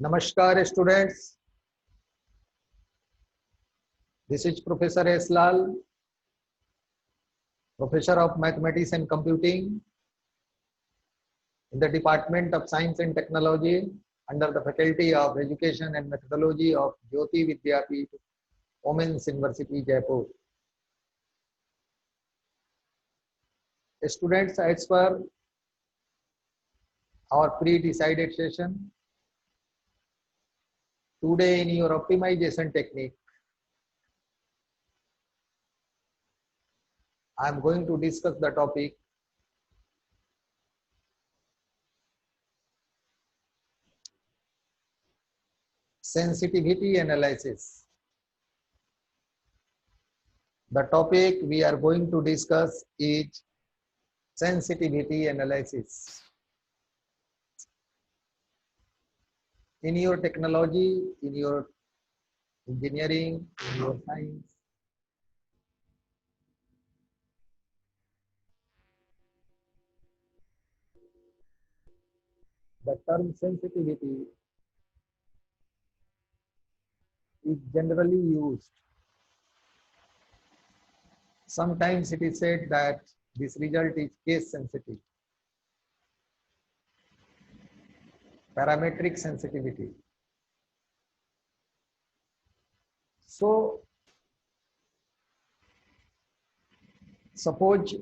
Namaskar students, this is Professor S. Lal, Professor of Mathematics and Computing in the Department of Science and Technology under the Faculty of Education and Methodology of Jyoti Vidyapeeth, Women's University, Jaipur. Students, as per our pre-decided session, today in your optimization technique, I am going to discuss the topic sensitivity analysis. The topic we are going to discuss is sensitivity analysis. In your technology, in your engineering, in your science, the term sensitivity is generally used. Sometimes it is said that this result is case sensitive, parametric sensitivity. So, suppose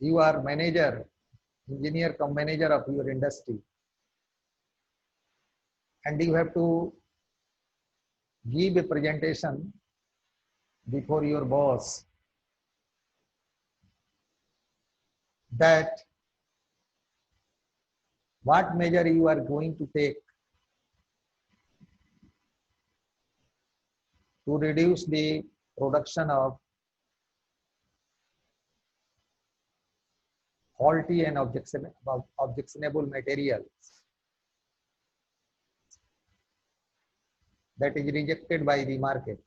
you are manager, engineer cum manager of your industry, and you have to give a presentation before your boss that what measure you are going to take to reduce the production of faulty and objectionable materials that is rejected by the market.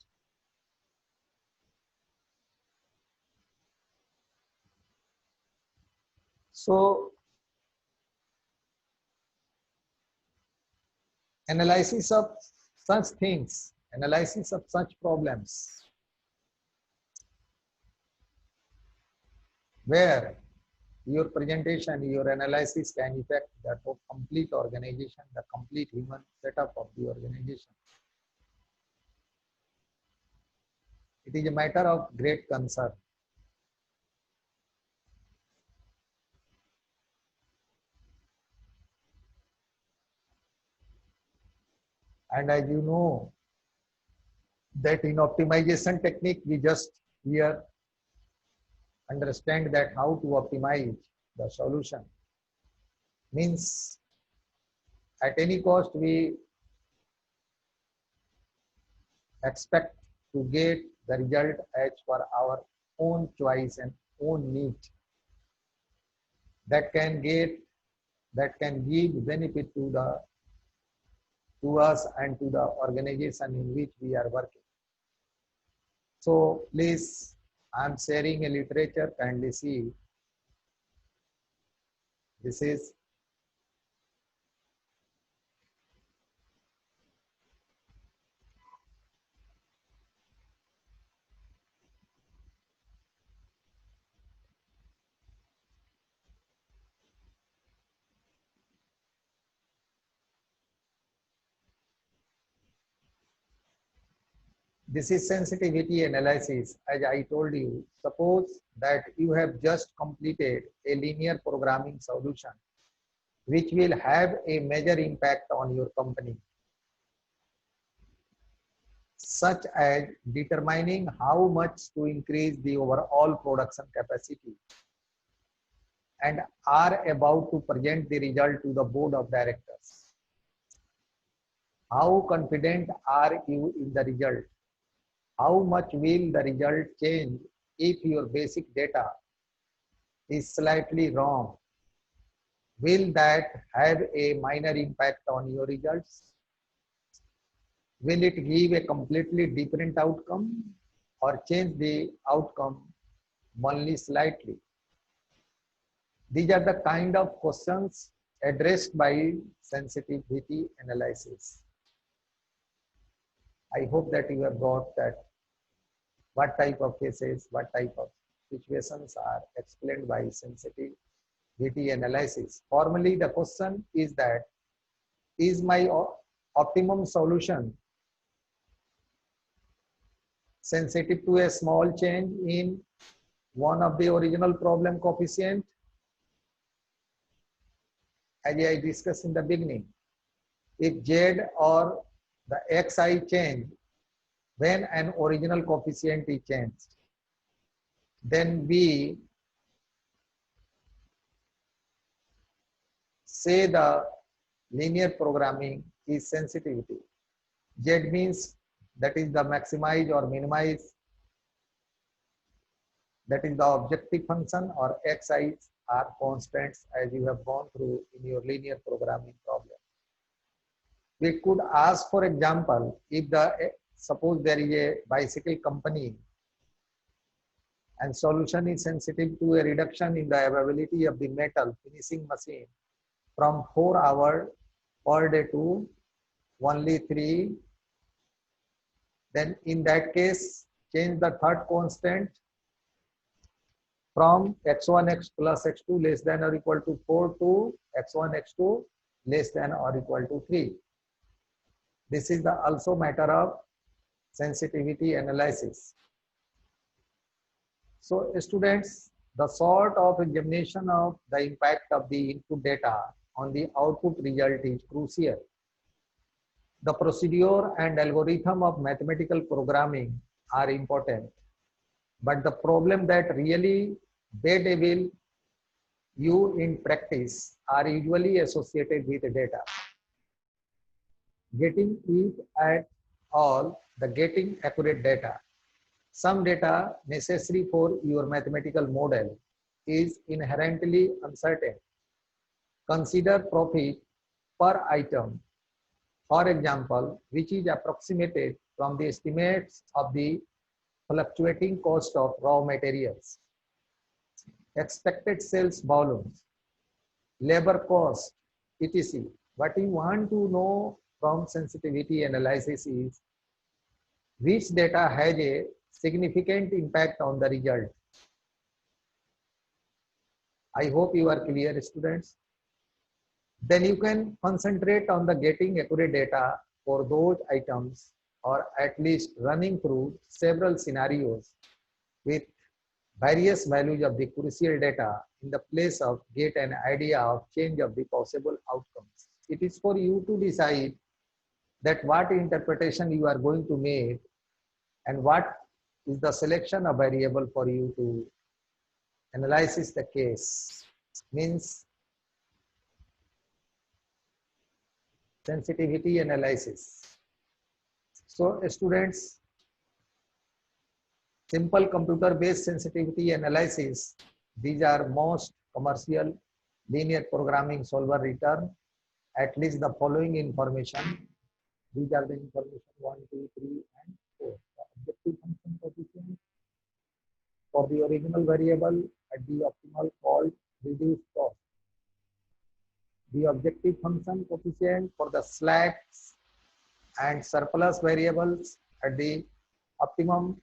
So, analysis of such things, analysis of such problems, where your presentation, your analysis can affect the complete organization, the complete human setup of the organization. It is a matter of great concern. And as you know, that in optimization technique, we just here understand that how to optimize the solution. Means at any cost we expect to get the result as per our own choice and own need. That can give benefit to us and to the organization in which we are working. So please, I am sharing a literature, kindly see. This is sensitivity analysis. As I told you, suppose that you have just completed a linear programming solution which will have a major impact on your company, such as determining how much to increase the overall production capacity, and are about to present the result to the board of directors. How confident are you in the result? How much will the result change if your basic data is slightly wrong? Will that have a minor impact on your results? Will it give a completely different outcome or change the outcome only slightly? These are the kind of questions addressed by sensitivity analysis. I hope that you have got that what type of cases, what type of situations are explained by sensitivity analysis. Formally, the question is that, is my optimum solution sensitive to a small change in one of the original problem coefficient? As I discussed in the beginning, if Z or the Xi change when an original coefficient is changed, then we say the linear programming is sensitivity. Z means that is the maximize or minimize, that is the objective function, or Xi are constants as you have gone through in your linear programming problem. We could ask, for example, if suppose there is a bicycle company and solution is sensitive to a reduction in the availability of the metal finishing machine from 4 hours per day to only 3, then in that case, change the third constant from x1 x plus x2 less than or equal to 4 to x1 x2 less than or equal to 3. This is the also matter of sensitivity analysis. So students, the sort of examination of the impact of the input data on the output result is crucial. The procedure and algorithm of mathematical programming are important, but the problem that really bedevil you in practice are usually associated with data. Getting it at all, the getting accurate data. Some data necessary for your mathematical model is inherently uncertain. Consider profit per item, for example, which is approximated from the estimates of the fluctuating cost of raw materials, expected sales volumes, labor cost, etc. What you want to know from sensitivity analysis is which data has a significant impact on the result. I hope you are clear, students. Then you can concentrate on the getting accurate data for those items, or at least running through several scenarios with various values of the crucial data in the place of get an idea of change of the possible outcomes. It is for you to decide that what interpretation you are going to make and what is the selection of variable for you to analyze the case. Means sensitivity analysis. So students, simple computer-based sensitivity analysis, these are most commercial linear programming solver return at least the following information. These are the information 1, 2, 3, and 4. The objective function coefficient for the original variable at the optimal called reduced cost. The objective function coefficient for the slacks and surplus variables at the optimum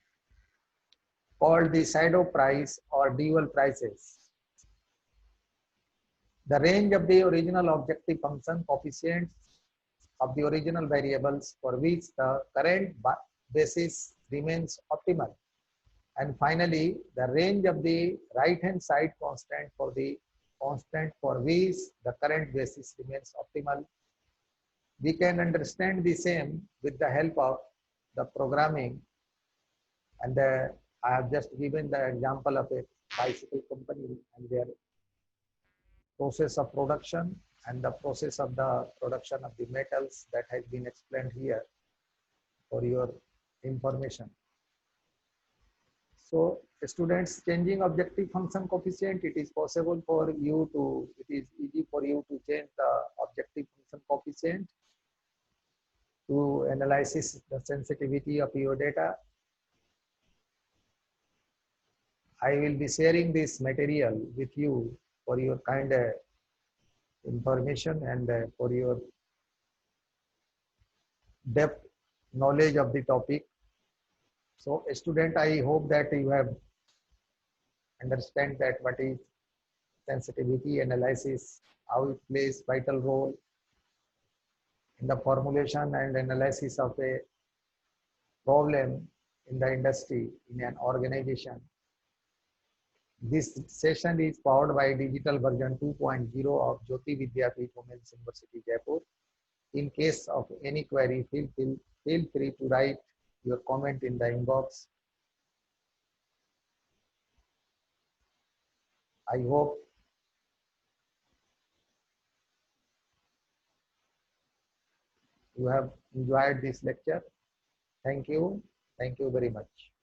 called the shadow price or dual prices. The range of the original objective function coefficients of the original variables for which the current basis remains optimal. And finally, the range of the right-hand side constant for the constant for which the current basis remains optimal. We can understand the same with the help of the programming. And I have just given the example of a bicycle company and their process of production and the process of the production of the metals that has been explained here for your information. So students, changing objective function coefficient, it is possible for you to, it is easy for you to change the objective function coefficient to analyze the sensitivity of your data. I will be sharing this material with you for your kind information and for your depth knowledge of the topic. So student, I hope that you have understand that what is sensitivity analysis, how it plays vital role in the formulation and analysis of a problem in the industry, in an organization. This session is powered by digital version 2.0 of Jyoti Vidyapeeth Women's University, Jaipur. In case of any query, feel free to write your comment in the inbox. I hope you have enjoyed this lecture. Thank you. Thank you very much.